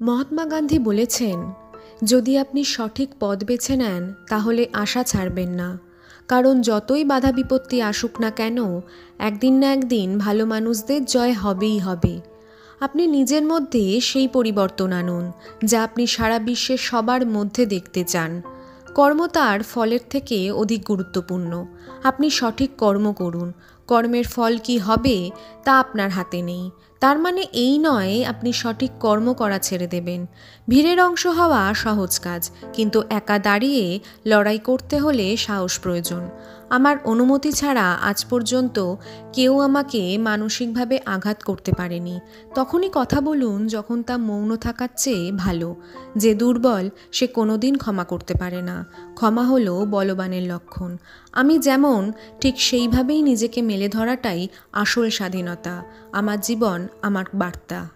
মহাত্মা গান্ধী বলেছেন, যদি আপনি সঠিক পথ বেছে নেন তাহলে আশা ছাড়বেন না। কারণ যতই বাধা বিপত্তি আসুক না কেন, একদিন না একদিন ভালো মানুষদের জয় হবেই হবে। আপনি নিজের মধ্যে সেই পরিবর্তন আনুন যা আপনি সারা বিশ্বের সবার মধ্যে দেখতে চান। কর্ম তার ফলের থেকে অধিক গুরুত্বপূর্ণ। আপনি সঠিক কর্ম করুন। কর্মের ফল কি হবে তা আপনার হাতে নেই। তার মানে এই নয় আপনি সঠিক কর্ম করা ছেড়ে দেবেন। ভিড়ের অংশ হওয়া সহজ কাজ, কিন্তু একা দাঁড়িয়ে লড়াই করতে হলে সাহস প্রয়োজন। আমার অনুমতি ছাড়া আজ পর্যন্ত কেউ আমাকে মানসিকভাবে আঘাত করতে পারেনি। তখনই কথা বলুন যখন তা মৌন থাকার চেয়ে ভালো। যে দুর্বল সে কোনোদিন ক্ষমা করতে পারে না। ক্ষমা হলো বলবানের লক্ষণ। আমি যেমন ঠিক সেইভাবেই নিজেকে মেলে ধরাটাই আসল স্বাধীনতা। আমার জীবন, আমার বার্তা।